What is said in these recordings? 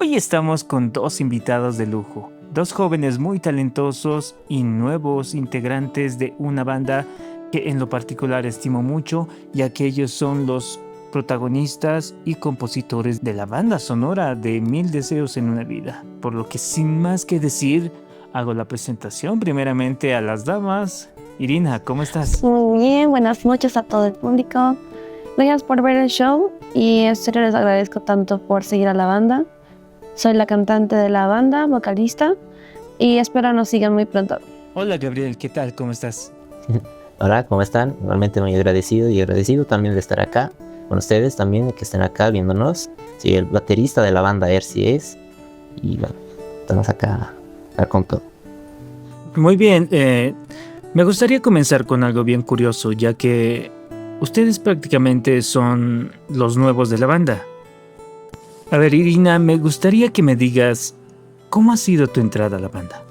Hoy estamos con dos invitados de lujo, dos jóvenes muy talentosos y nuevos integrantes de una banda que en lo particular estimo mucho, ya que ellos son los protagonistas y compositores de la banda sonora de Mil Deseos en una Vida. Por lo que sin más que decir, hago la presentación primeramente a las damas. Irina, ¿cómo estás? Muy bien, buenas noches a todo el público. Gracias por ver el show y en serio les agradezco tanto por seguir a la banda. Soy la cantante de la banda, vocalista, y espero nos sigan muy pronto. Hola Gabriel, ¿qué tal? ¿Cómo estás? Hola, ¿cómo están? Realmente muy agradecido y agradecido también de estar acá con ustedes también, que estén acá viéndonos. Soy el baterista de la banda RCS y bueno, estamos acá con todo. Muy bien, me gustaría comenzar con algo bien curioso, ya que ustedes prácticamente son los nuevos de la banda. A ver, Irina, me gustaría que me digas cómo ha sido tu entrada a la banda.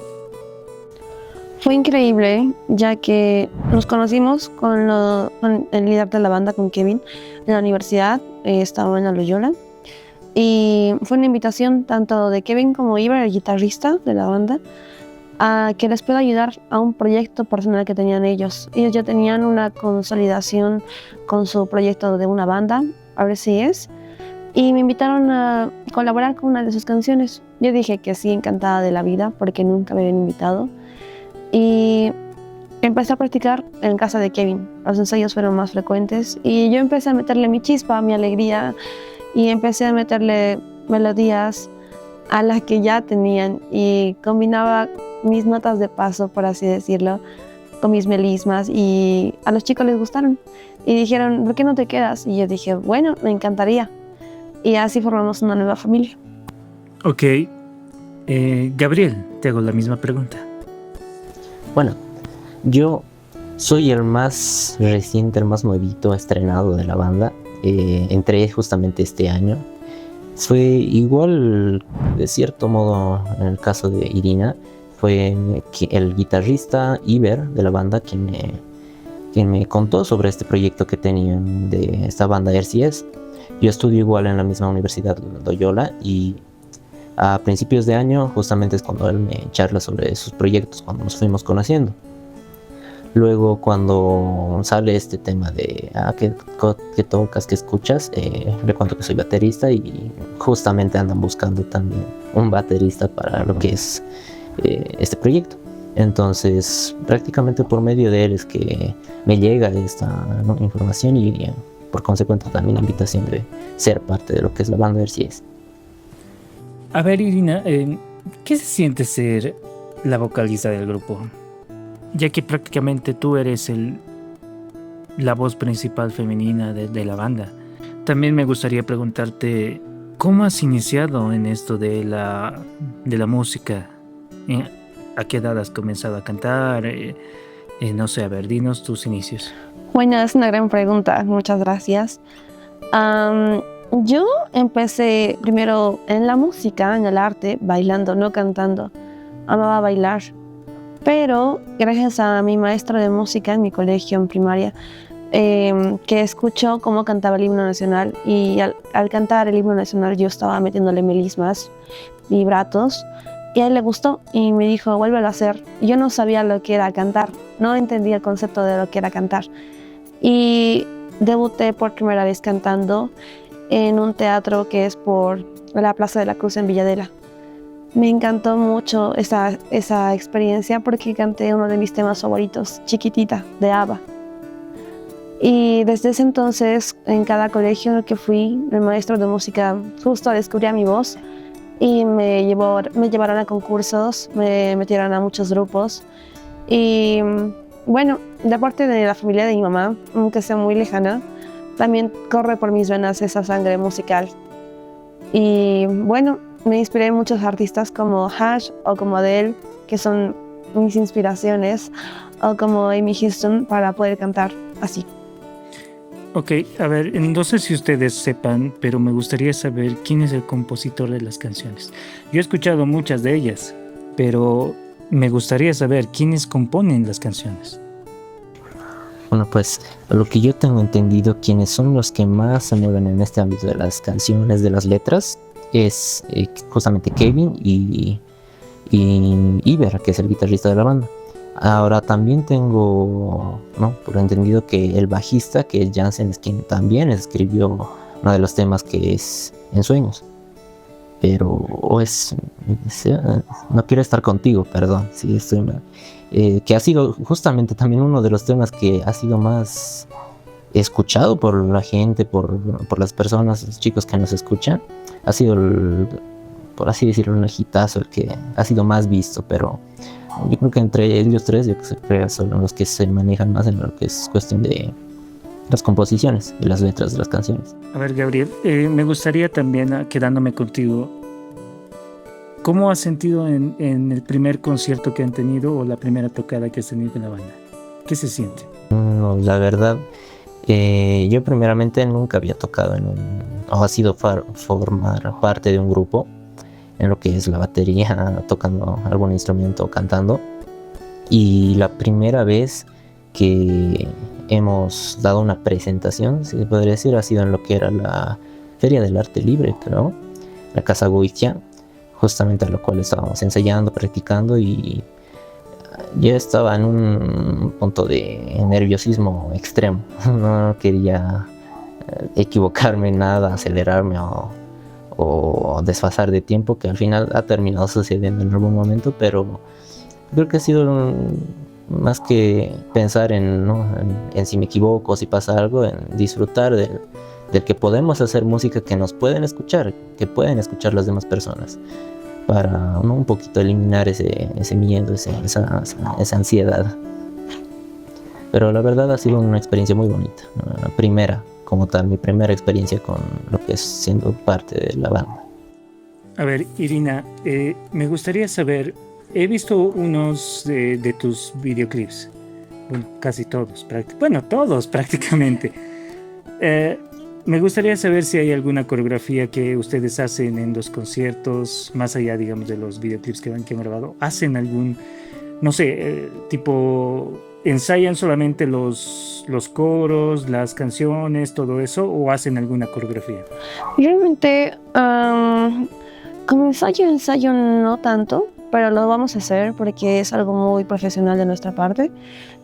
Fue increíble, ya que nos conocimos con el líder de la banda, con Kevin, en la universidad. Estaba en la Loyola. Y fue una invitación tanto de Kevin como Iber, el guitarrista de la banda, a que les pueda ayudar a un proyecto personal que tenían ellos. Ellos ya tenían una consolidación con su proyecto de una banda, ahora sí es, y me invitaron a colaborar con una de sus canciones. Yo dije que sí, encantada de la vida, porque nunca me habían invitado. Y empecé a practicar en casa de Kevin. Los ensayos fueron más frecuentes y yo empecé a meterle mi chispa, mi alegría, y empecé a meterle melodías a las que ya tenían y combinaba mis notas de paso, por así decirlo, con mis melismas, y a los chicos les gustaron y dijeron, ¿por qué no te quedas? Y yo dije, bueno, me encantaría, y así formamos una nueva familia. Ok, Gabriel, te hago la misma pregunta. Bueno, yo soy el más reciente, el más nuevito, estrenado de la banda. Entré justamente este año. Fue igual, de cierto modo, en el caso de Irina, fue el guitarrista Iber de la banda quien me contó sobre este proyecto que tenían de esta banda RCS. Yo estudio igual en la misma universidad, Loyola, y a principios de año justamente es cuando él me charla sobre sus proyectos, cuando nos fuimos conociendo. Luego cuando sale este tema de ¿qué tocas, qué escuchas? Le cuento que soy baterista y justamente andan buscando también un baterista para lo que es este proyecto. Entonces prácticamente por medio de él es que me llega esta información y por consecuencia también la invitación de ser parte de lo que es la banda RCS. A ver, Irina, ¿qué se siente ser la vocalista del grupo? Ya que prácticamente tú eres la voz principal femenina de la banda. También me gustaría preguntarte, ¿cómo has iniciado en esto de la música? ¿A qué edad has comenzado a cantar? No sé, a ver, dinos tus inicios. Bueno, es una gran pregunta, muchas gracias. Yo empecé primero en la música, en el arte, bailando, no cantando. Amaba bailar. Pero gracias a mi maestra de música en mi colegio, en primaria, que escuchó cómo cantaba el himno nacional, y al cantar el himno nacional yo estaba metiéndole melismas, vibratos, y a él le gustó y me dijo, vuélvelo a hacer. Yo no sabía lo que era cantar, no entendía el concepto de lo que era cantar. Y debuté por primera vez cantando en un teatro que es por la Plaza de la Cruz en Villadela. Me encantó mucho esa experiencia porque canté uno de mis temas favoritos, Chiquitita, de ABBA. Y desde ese entonces, en cada colegio en el que fui, el maestro de música justo descubría mi voz y me llevaron a concursos, me metieron a muchos grupos. Y bueno, de parte de la familia de mi mamá, aunque sea muy lejana, también corre por mis venas esa sangre musical. Y bueno, me inspiré en muchos artistas como Hash o como Adele, que son mis inspiraciones, o como Amy Houston, para poder cantar así. Ok, a ver, no sé si ustedes sepan, pero me gustaría saber quién es el compositor de las canciones. Yo he escuchado muchas de ellas, pero me gustaría saber quiénes componen las canciones. Bueno, pues a lo que yo tengo entendido, quienes son los que más se mueven en este ámbito de las canciones, de las letras, es justamente Kevin y Iber, que es el guitarrista de la banda. Ahora también tengo, ¿no?, por entendido que el bajista, que es Jansen, es quien también escribió uno de los temas que es En Sueños. Pero no quiero estar contigo, perdón, si estoy mal. Que ha sido justamente también uno de los temas que ha sido más escuchado por la gente, por las personas, los chicos que nos escuchan. Ha sido, por así decirlo, un hitazo, el que ha sido más visto, pero yo creo que entre ellos tres, yo creo que son los que se manejan más en lo que es cuestión de las composiciones y las letras de las canciones. A ver, Gabriel, me gustaría también, quedándome contigo, ¿cómo has sentido en el primer concierto que han tenido o la primera tocada que has tenido en la banda? ¿Qué se siente? No, la verdad, yo primeramente nunca había tocado o ha sido formar parte de un grupo en lo que es la batería, tocando algún instrumento o cantando. Y la primera vez que hemos dado una presentación, si se podría decir, ha sido en lo que era la Feria del Arte Libre, creo, la Casa Goitia, justamente a lo cual estábamos ensayando, practicando, y yo estaba en un punto de nerviosismo extremo. No quería equivocarme en nada, acelerarme o desfasar de tiempo, que al final ha terminado sucediendo en algún momento, pero creo que ha sido más que pensar en si me equivoco, si pasa algo, en disfrutar del que podemos hacer música que nos pueden escuchar, que pueden escuchar las demás personas, para, ¿no?, un poquito eliminar ese miedo, esa ansiedad. Pero la verdad ha sido una experiencia muy bonita, la primera, como tal, mi primera experiencia con lo que es siendo parte de la banda. A ver, Irina, me gustaría saber, he visto unos de tus videoclips, bueno, casi todos, todos prácticamente. Me gustaría saber si hay alguna coreografía que ustedes hacen en los conciertos, más allá, digamos, de los videoclips que han grabado. ¿Hacen algún, no sé, tipo, ensayan solamente los coros, las canciones, todo eso, o hacen alguna coreografía? Realmente, como ensayo no tanto, pero lo vamos a hacer porque es algo muy profesional de nuestra parte.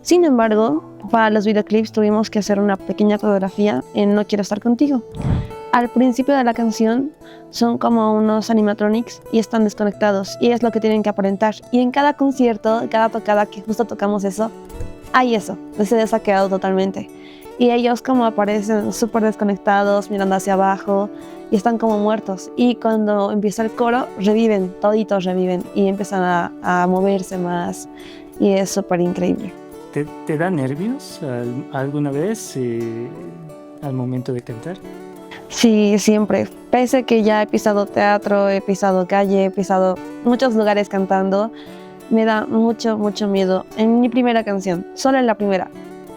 Sin embargo, para los videoclips tuvimos que hacer una pequeña coreografía en No Quiero Estar Contigo. Al principio de la canción son como unos animatronics y están desconectados, y es lo que tienen que aparentar. Y en cada concierto, cada tocada que justo tocamos eso, hay eso, se ha quedado totalmente. Y ellos como aparecen súper desconectados, mirando hacia abajo, y están como muertos. Y cuando empieza el coro, reviven, toditos reviven, y empiezan a moverse más, y es súper increíble. ¿Te da nervios alguna vez al momento de cantar? Sí, siempre. Pese que ya he pisado teatro, he pisado calle, he pisado muchos lugares cantando, me da mucho, mucho miedo. En mi primera canción, solo en la primera.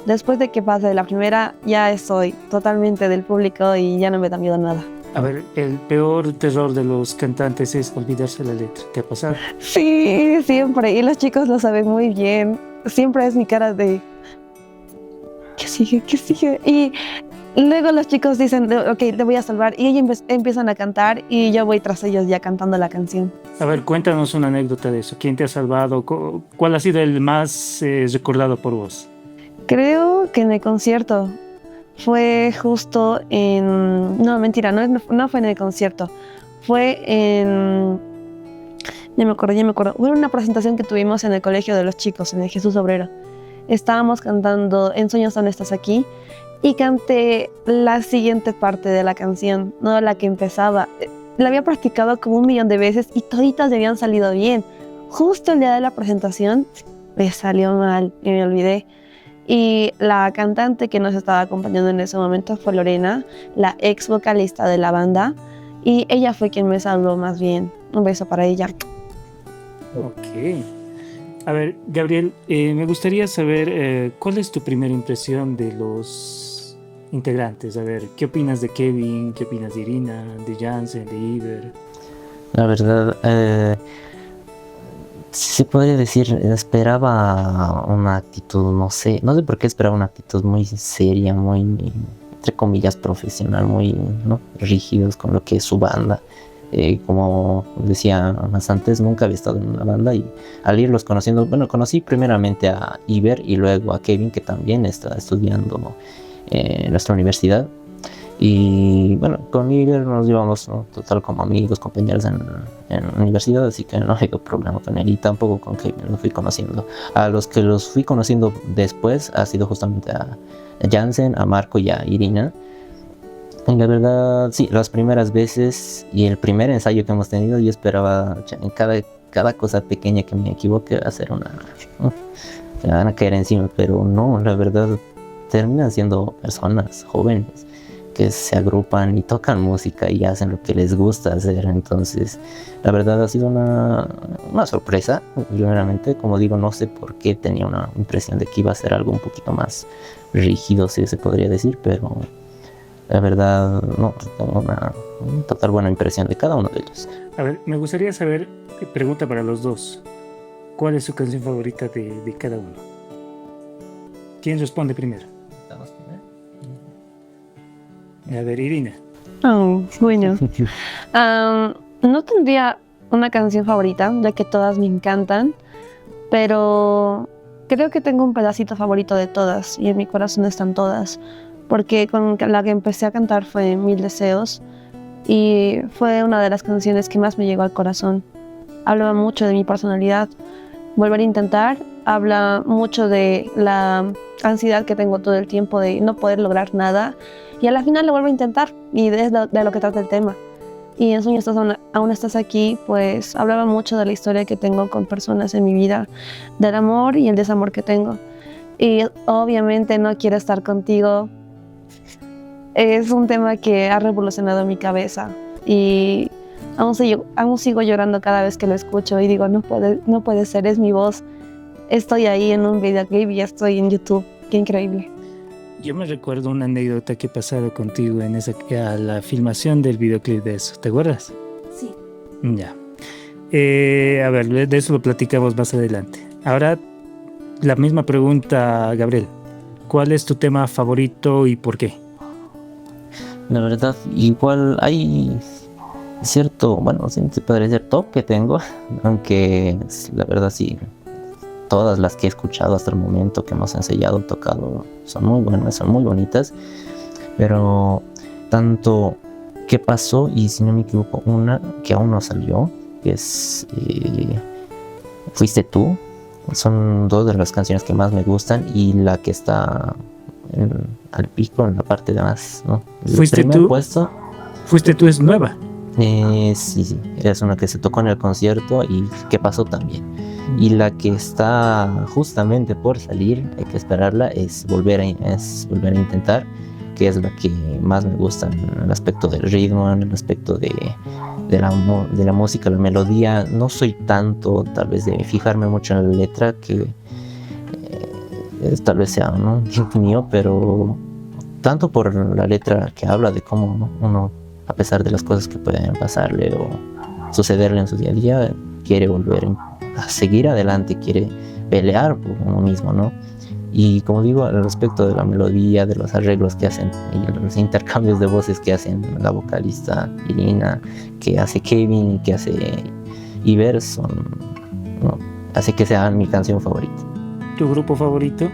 Después de que pase la primera, ya estoy totalmente del público y ya no me da miedo nada. A ver, el peor terror de los cantantes es olvidarse la letra. ¿Te ha pasado? Sí, siempre. Y los chicos lo saben muy bien. Siempre es mi cara de... ¿Qué sigue? ¿Qué sigue? Y luego los chicos dicen, ok, te voy a salvar. Y ellos empiezan a cantar y yo voy tras ellos ya cantando la canción. A ver, cuéntanos una anécdota de eso. ¿Quién te ha salvado? ¿Cuál ha sido el más recordado por vos? Creo que en el concierto fue justo en... No, mentira, no fue en el concierto. Fue en... Ya me acuerdo. Fue una presentación que tuvimos en el colegio de los chicos, en el Jesús Obrero. Estábamos cantando En Sueños aún estás aquí y canté la siguiente parte de la canción, no la que empezaba. La había practicado como 1.000.000 de veces y toditas me habían salido bien. Justo el día de la presentación me salió mal y me olvidé. Y la cantante que nos estaba acompañando en ese momento fue Lorena, la ex vocalista de la banda, y ella fue quien me salvó más bien. Un beso para ella. Ok. A ver, Gabriel, me gustaría saber cuál es tu primera impresión de los integrantes. A ver, ¿qué opinas de Kevin? ¿Qué opinas de Irina? ¿De Jansen? ¿De Iber? La verdad, se podría decir, esperaba una actitud, no sé por qué esperaba una actitud muy seria, muy, entre comillas, profesional, muy, ¿no?, rígidos con lo que es su banda. Como decía más antes, nunca había estado en una banda y al irlos conociendo, bueno, conocí primeramente a Iber y luego a Kevin, que también está estudiando en nuestra universidad. Y bueno, con Iber nos llevamos, ¿no?, total como amigos, compañeros en la universidad, así que no hay problema con él, y tampoco con Kevin los fui conociendo. A los que los fui conociendo después ha sido justamente a Jansen, a Marco y a Irina. Y la verdad, sí, las primeras veces y el primer ensayo que hemos tenido, yo esperaba en cada cosa pequeña que me equivoque hacer una... me van a caer encima, pero no, la verdad, terminan siendo personas jóvenes que se agrupan y tocan música y hacen lo que les gusta hacer. Entonces, la verdad ha sido una sorpresa, primeramente. Como digo, no sé por qué tenía una impresión de que iba a ser algo un poquito más rígido, si se podría decir, pero... la verdad, no, tengo una total buena impresión de cada uno de ellos. A ver, me gustaría saber, pregunta para los dos, ¿cuál es su canción favorita de cada uno? ¿Quién responde primero? A ver, Irina. Bueno. No tendría una canción favorita, ya que todas me encantan, pero creo que tengo un pedacito favorito de todas y en mi corazón están todas. Porque con la que empecé a cantar fue Mil Deseos y fue una de las canciones que más me llegó al corazón. Hablaba mucho de mi personalidad. Volver a intentar habla mucho de la ansiedad que tengo todo el tiempo de no poder lograr nada y a la final lo vuelvo a intentar y es de lo que trata el tema. Y en Sueños aún estás aquí, pues hablaba mucho de la historia que tengo con personas en mi vida, del amor y el desamor que tengo. Y obviamente No quiero estar contigo. Es un tema que ha revolucionado mi cabeza y aún sigo llorando cada vez que lo escucho y digo, no puede ser, es mi voz. Estoy ahí en un videoclip y estoy en YouTube. Qué increíble. Yo me recuerdo una anécdota que he pasado contigo en a la filmación del videoclip de eso. ¿Te acuerdas? Sí. Ya. A ver, de eso lo platicamos más adelante. Ahora, la misma pregunta, Gabriel. ¿Cuál es tu tema favorito y por qué? La verdad, igual hay cierto, bueno, sí se podría decir top que tengo, aunque la verdad sí, todas las que he escuchado hasta el momento que hemos ensayado, tocado, son muy buenas, son muy bonitas, pero tanto ¿Qué pasó? Y si no me equivoco, una que aún no salió, que es Fuiste tú, son dos de las canciones que más me gustan y la que está al pico en la parte de más, ¿no? ¿Fuiste tú? Puesto, ¿Fuiste tú es nueva? sí, es una que se tocó en el concierto y ¿Qué pasó? También. Y la que está justamente por salir, hay que esperarla, es volver a intentar, que es la que más me gusta en el aspecto del ritmo, en el aspecto de la música, la melodía. No soy tanto tal vez de fijarme mucho en la letra, que tal vez sea, ¿no?, mío, pero tanto por la letra que habla de cómo, ¿no?, uno, a pesar de las cosas que pueden pasarle o sucederle en su día a día, quiere volver a seguir adelante, quiere pelear por uno mismo, ¿no? Y como digo, al respecto de la melodía, de los arreglos que hacen y los intercambios de voces que hacen la vocalista Irina, que hace Kevin, que hace Iber, ¿no?, hace que sea mi canción favorita. ¿Tu grupo favorito?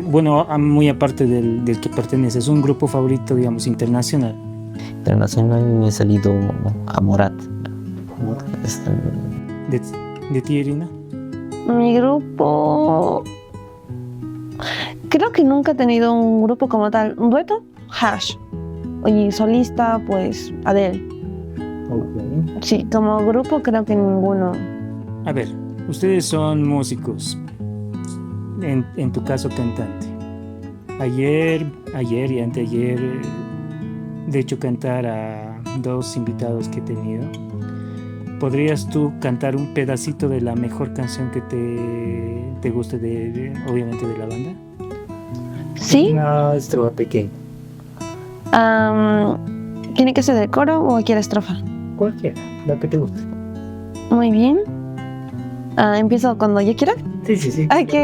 Bueno, muy aparte del que perteneces, ¿un grupo favorito, digamos, internacional? Internacional me he salido a Morat. ¿De ti, Irina? Mi grupo... Creo que nunca he tenido un grupo como tal. ¿Un dueto? Hash. Y solista, pues, Adele. Okay. Sí, como grupo creo que ninguno. A ver, ustedes son músicos. En tu caso, cantante. Ayer y anteayer, de hecho, cantar a dos invitados que he tenido. ¿Podrías tú cantar un pedacito de la mejor canción que te guste, obviamente, de la banda? ¿Sí? Una estrofa pequeña. ¿Tiene que ser del coro o cualquier estrofa? Cualquiera, la que te guste. Muy bien. ¿Empiezo cuando yo quiera? Sí. Ok.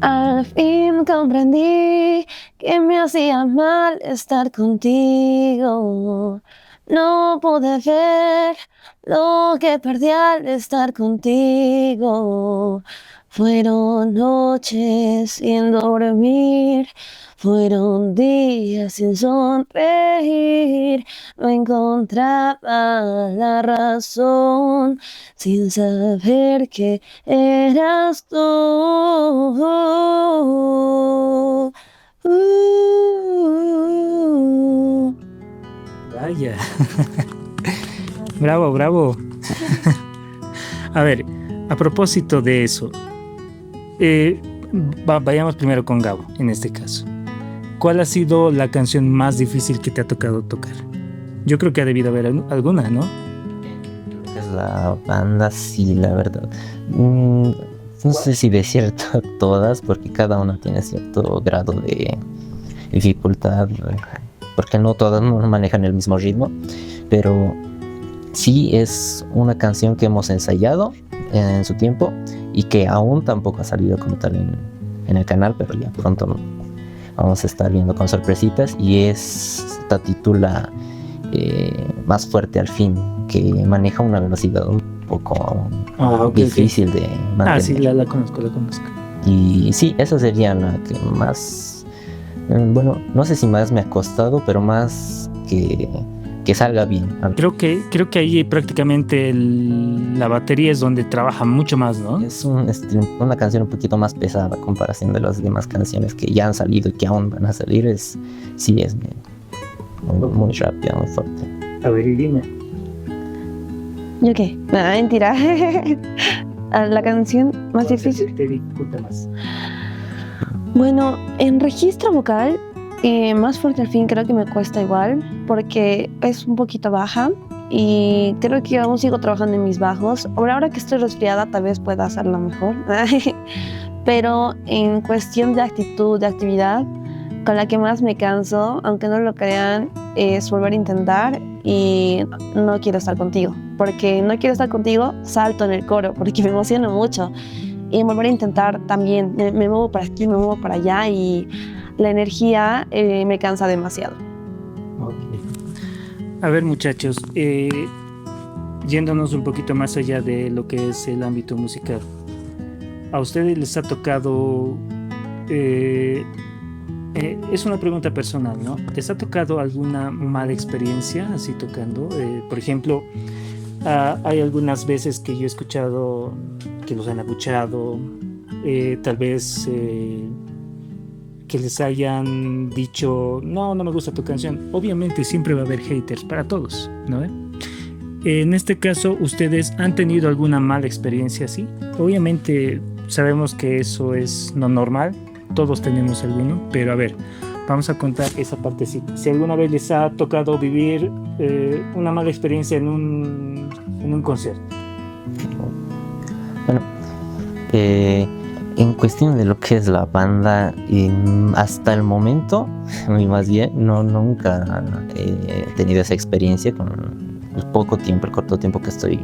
Al fin comprendí que me hacía mal estar contigo. No pude ver lo que perdí al estar contigo. Fueron noches sin dormir, fueron días sin sonreír. No encontraba la razón sin saber que eras tú. Vaya. Bravo, bravo. A ver, a propósito de eso, vayamos primero con Gabo, en este caso. ¿Cuál ha sido la canción más difícil que te ha tocado tocar? Yo creo que ha debido haber alguna, ¿no? Es la banda, sí, la verdad. No sé si de cierto todas, porque cada una tiene cierto grado de dificultad, porque no todas no manejan el mismo ritmo, pero sí es una canción que hemos ensayado en su tiempo y que aún tampoco ha salido como tal en el canal, pero ya pronto vamos a estar viendo con sorpresitas, y esta titula Más fuerte al fin, que maneja una velocidad un poco difícil de mantener. Sí, la conozco. Y sí, esa sería la que más, bueno, no sé si más me ha costado, pero más que salga bien. Creo que ahí prácticamente la batería es donde trabaja mucho más, ¿no? Es una canción un poquito más pesada a comparación de las demás canciones que ya han salido y que aún van a salir. Es muy rápida, muy fuerte. A ver, y dime. ¿Yo qué? Nada, mentira. La canción más difícil. Te dificulta más. Bueno, en registro vocal, Más fuerte al fin creo que me cuesta igual, porque es un poquito baja y creo que aún sigo trabajando en mis bajos. Ahora que estoy resfriada tal vez pueda hacerlo mejor. Pero en cuestión de actitud, de actividad, con la que más me canso, aunque no lo crean, es volver a intentar y No quiero estar contigo. Porque No quiero estar contigo, salto en el coro porque me emociono mucho. Y volver a intentar también, me muevo para aquí, me muevo para allá y la energía me cansa demasiado. Okay. A ver, muchachos, yéndonos un poquito más allá de lo que es el ámbito musical, ¿a ustedes les ha tocado, es una pregunta personal, ¿no? ¿Les ha tocado alguna mala experiencia así tocando? Por ejemplo, hay algunas veces que yo he escuchado que los han abucheado, tal vez que les hayan dicho no me gusta tu canción. Obviamente siempre va a haber haters para todos, ¿no? En este caso, ¿ustedes han tenido alguna mala experiencia así? Obviamente sabemos que eso es no normal, todos tenemos alguno, pero a ver, vamos a contar esa partecita. Si alguna vez les ha tocado vivir una mala experiencia en un concierto. Bueno, en cuestión de lo que es la banda, hasta el momento, más bien, nunca he tenido esa experiencia con el corto tiempo que estoy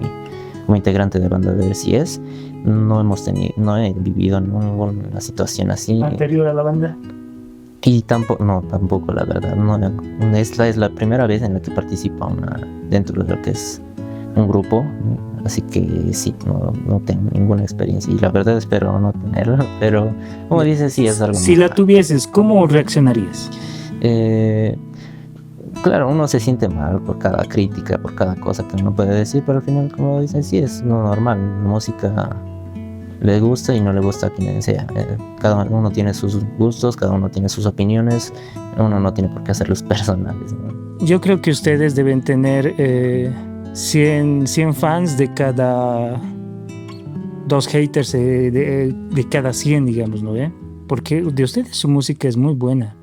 como integrante de banda de RCS. No he vivido ninguna situación así. ¿Anterior a la banda? Y tampoco, la verdad, es la primera vez en la que participo dentro de lo que es un grupo. Así que sí, no tengo ninguna experiencia y la verdad espero no tenerla, pero como dices, sí es algo. Si la tuvieses, ¿cómo reaccionarías? Claro, uno se siente mal por cada crítica, por cada cosa que uno puede decir, pero al final, como dicen, sí es lo normal. La música le gusta y no le gusta a quien sea. Cada uno tiene sus gustos, cada uno tiene sus opiniones, uno no tiene por qué hacerlos personales, ¿no? Yo creo que ustedes deben tener 100 fans de cada 2 haters de cada 100, digamos, ¿no? Porque de ustedes su música es muy buena.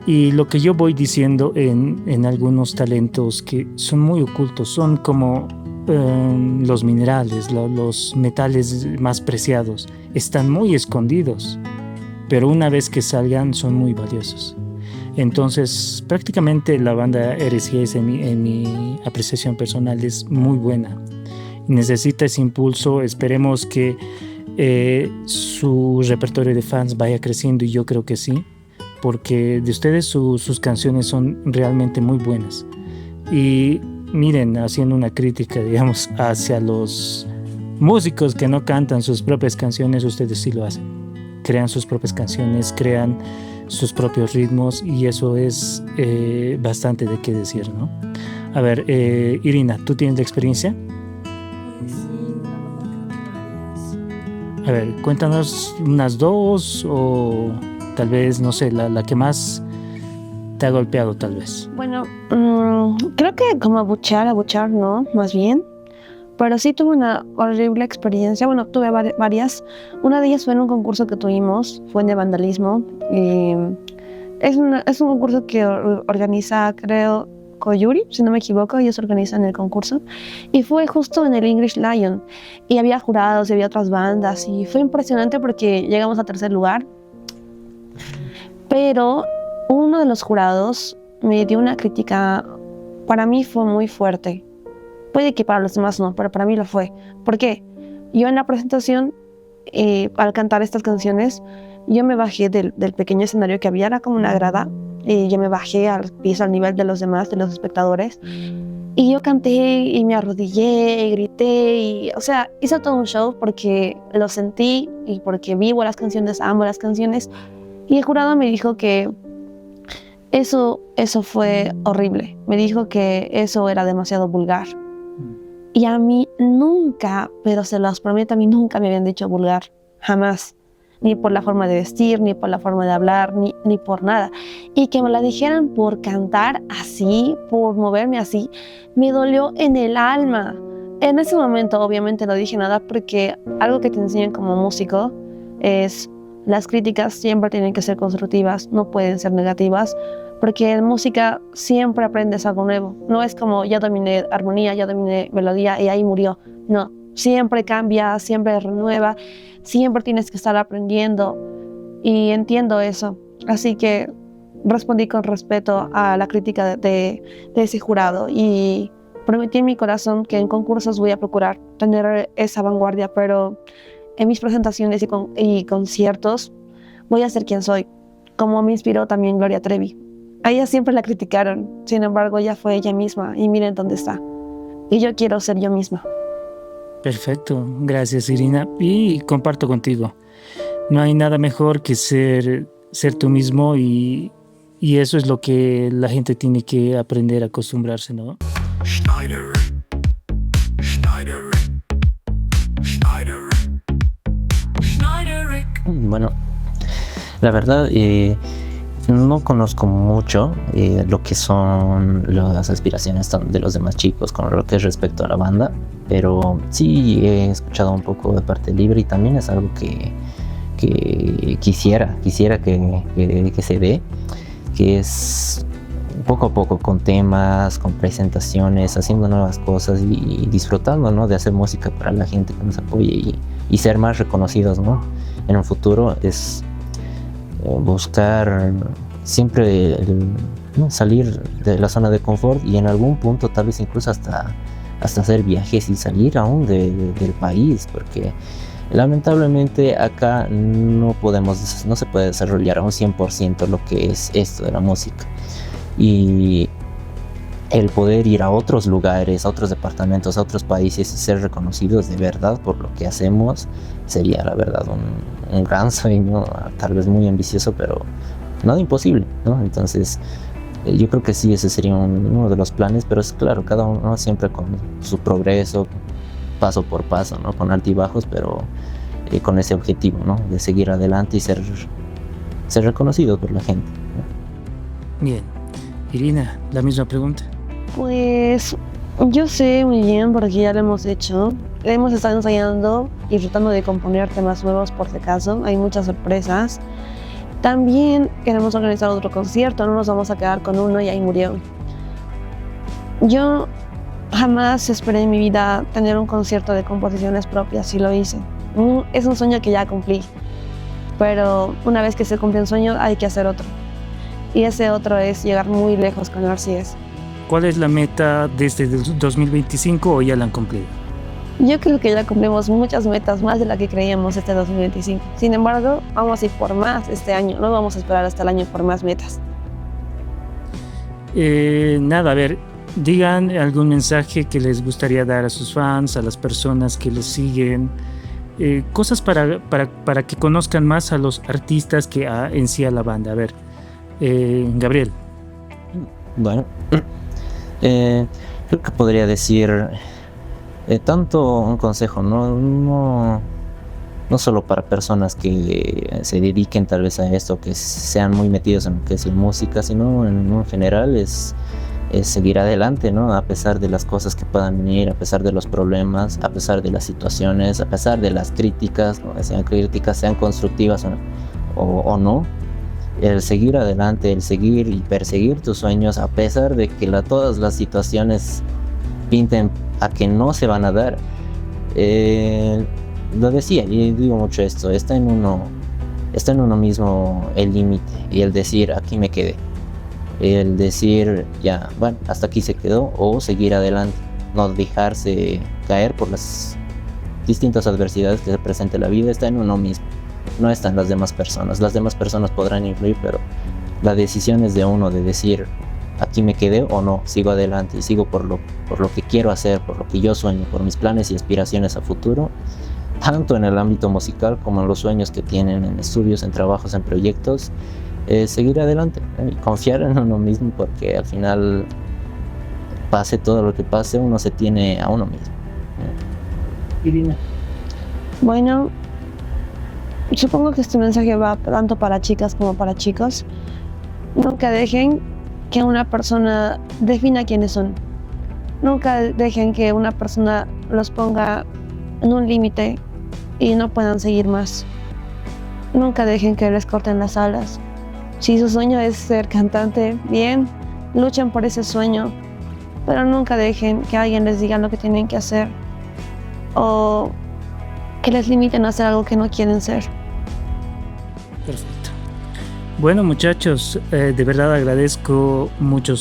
Y lo que yo voy diciendo en algunos talentos que son muy ocultos, son como los minerales, los metales más preciados, están muy escondidos, pero una vez que salgan son muy valiosos. Entonces, prácticamente la banda RCS en mi apreciación personal es muy buena. Necesita ese impulso. Esperemos que su repertorio de fans vaya creciendo y yo creo que sí, porque de ustedes sus canciones son realmente muy buenas. Y miren, haciendo una crítica, digamos, hacia los músicos que no cantan sus propias canciones, ustedes sí lo hacen. Crean sus propias canciones, crean sus propios ritmos y eso es bastante de qué decir, ¿no? A ver, Irina, ¿tú tienes la experiencia? Pues sí, la verdad creo que varias. A ver, cuéntanos unas dos o tal vez, no sé, la que más te ha golpeado tal vez. Bueno, creo que como abuchear no, más bien. Pero sí tuve una horrible experiencia. Bueno, tuve varias. Una de ellas fue en un concurso que tuvimos, fue de vandalismo. Es un concurso que organiza, creo, Koyuri, si no me equivoco, ellos organizan el concurso. Y fue justo en el English Lion. Y había jurados y había otras bandas. Y fue impresionante porque llegamos a tercer lugar. Pero uno de los jurados me dio una crítica, para mí fue muy fuerte. Puede que para los demás no, pero para mí lo fue. ¿Por qué? Yo en la presentación, al cantar estas canciones, yo me bajé del pequeño escenario que había, era como una grada, y yo me bajé al piso, al nivel de los demás, de los espectadores, y yo canté y me arrodillé y grité, y, o sea, hice todo un show porque lo sentí y porque vivo las canciones, amo las canciones, y el jurado me dijo que eso fue horrible, me dijo que eso era demasiado vulgar. Y a mí nunca, pero se los prometo, a mí nunca me habían dicho vulgar, jamás. Ni por la forma de vestir, ni por la forma de hablar, ni por nada. Y que me la dijeran por cantar así, por moverme así, me dolió en el alma. En ese momento obviamente no dije nada porque algo que te enseñan como músico es las críticas siempre tienen que ser constructivas, no pueden ser negativas. Porque en música siempre aprendes algo nuevo. No es como ya dominé armonía, ya dominé melodía y ahí murió. No, siempre cambia, siempre renueva, siempre tienes que estar aprendiendo y entiendo eso. Así que respondí con respeto a la crítica de ese jurado y prometí en mi corazón que en concursos voy a procurar tener esa vanguardia, pero en mis presentaciones y conciertos voy a ser quien soy, como me inspiró también Gloria Trevi. A ella siempre la criticaron, sin embargo ella fue ella misma y miren dónde está. Y yo quiero ser yo misma. Perfecto, gracias Irina. Y comparto contigo. No hay nada mejor que ser tú mismo y eso es lo que la gente tiene que aprender a acostumbrarse, ¿no? Bueno, la verdad, no conozco mucho lo que son las aspiraciones de los demás chicos con lo que es respecto a la banda, pero sí he escuchado un poco de parte libre y también es algo que quisiera que se dé, que es poco a poco con temas, con presentaciones, haciendo nuevas cosas y disfrutando, ¿no?, de hacer música para la gente que nos apoye y ser más reconocidos, ¿no? En un futuro es buscar siempre salir de la zona de confort y en algún punto tal vez incluso hasta hacer viajes y salir aún del país, porque lamentablemente acá no se puede desarrollar a un 100% lo que es esto de la música, y el poder ir a otros lugares, a otros departamentos, a otros países y ser reconocidos de verdad por lo que hacemos sería la verdad un gran sueño, tal vez muy ambicioso, pero nada imposible, ¿no? Entonces yo creo que sí, ese sería uno de los planes, pero es claro, cada uno siempre con su progreso, paso por paso, ¿no?, con altibajos, pero con ese objetivo, ¿no?, de seguir adelante y ser reconocido por la gente, ¿no? Bien, Irina, la misma pregunta. Pues yo sé muy bien porque ya lo hemos hecho. Hemos estado ensayando y tratando de componer temas nuevos por si acaso. Hay muchas sorpresas. También queremos organizar otro concierto, no nos vamos a quedar con uno y ahí murió. Yo jamás esperé en mi vida tener un concierto de composiciones propias y lo hice. Es un sueño que ya cumplí, pero una vez que se cumple un sueño hay que hacer otro. Y ese otro es llegar muy lejos con RCS. ¿Cuál es la meta desde 2025 o ya la han cumplido? Yo creo que ya cumplimos muchas metas, más de la que creíamos este 2025. Sin embargo, vamos a ir por más este año, no vamos a esperar hasta el año por más metas. Nada, a ver, digan algún mensaje que les gustaría dar a sus fans, a las personas que los siguen, cosas para que conozcan más a los artistas que en sí a la banda. A ver, Gabriel. Bueno, creo que podría decir tanto un consejo, no solo para personas que se dediquen tal vez a esto, que sean muy metidos en lo que es la música, sino en general es seguir adelante, ¿no? A pesar de las cosas que puedan venir, a pesar de los problemas, a pesar de las situaciones, a pesar de las críticas, ¿no? Sean críticas, sean constructivas o no. El seguir adelante, el seguir y perseguir tus sueños, a pesar de que todas las situaciones pinten a que no se van a dar. Lo decía, y digo mucho esto, está en uno mismo el límite y el decir aquí me quedé, el decir ya, bueno, hasta aquí se quedó, o seguir adelante, no dejarse caer por las distintas adversidades que se presenta la vida. Está en uno mismo, no están las demás personas podrán influir, pero la decisión es de uno, de decir aquí me quedé o no, sigo adelante y sigo por lo que quiero hacer, por lo que yo sueño, por mis planes y aspiraciones a futuro, tanto en el ámbito musical como en los sueños que tienen en estudios, en trabajos, en proyectos. Seguir adelante y confiar en uno mismo, porque al final, pase todo lo que pase, uno se tiene a uno mismo. Irina. Bueno, supongo que este mensaje va tanto para chicas como para chicos. Nunca dejen que una persona defina quiénes son. Nunca dejen que una persona los ponga en un límite y no puedan seguir más. Nunca dejen que les corten las alas. Si su sueño es ser cantante, bien, luchen por ese sueño, pero nunca dejen que alguien les diga lo que tienen que hacer o que les limiten a hacer algo que no quieren ser. Perfecto. Bueno, muchachos, de verdad agradezco mucho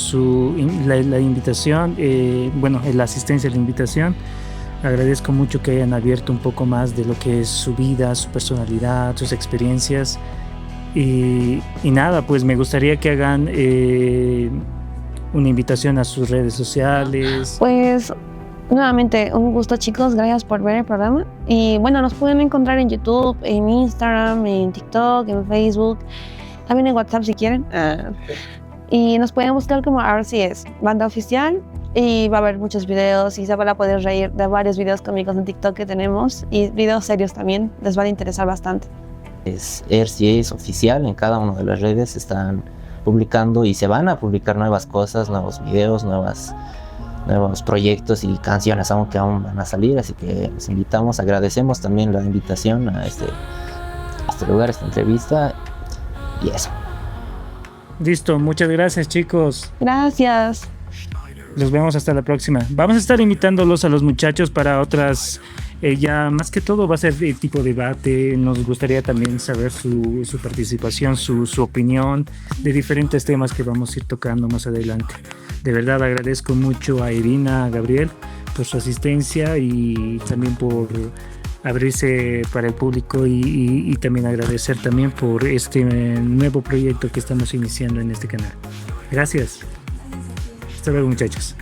la invitación, la asistencia a la invitación. Agradezco mucho que hayan abierto un poco más de lo que es su vida, su personalidad, sus experiencias. Y nada, pues me gustaría que hagan una invitación a sus redes sociales. Pues nuevamente, un gusto, chicos, gracias por ver el programa. Y bueno, nos pueden encontrar en YouTube, en Instagram, en TikTok, en Facebook, también en WhatsApp si quieren. Y nos pueden buscar como RCS, Banda Oficial, y va a haber muchos videos y se van a poder reír de varios videos cómicos en TikTok que tenemos, y videos serios también, les van a interesar bastante. Es RCS Oficial, en cada una de las redes están publicando y se van a publicar nuevas cosas, nuevos videos, nuevos proyectos y canciones aún van a salir, así que los invitamos, agradecemos también la invitación a este lugar, a esta entrevista, y eso. Listo, muchas gracias, chicos. Gracias. Los vemos hasta la próxima. Vamos a estar invitándolos a los muchachos para otras, ya más que todo va a ser de tipo debate. Nos gustaría también saber su participación, su opinión de diferentes temas que vamos a ir tocando más adelante. De verdad agradezco mucho a Irina, a Gabriel por su asistencia y también por abrirse para el público, y también agradecer también por este nuevo proyecto que estamos iniciando en este canal. Gracias. Hasta luego, muchachos.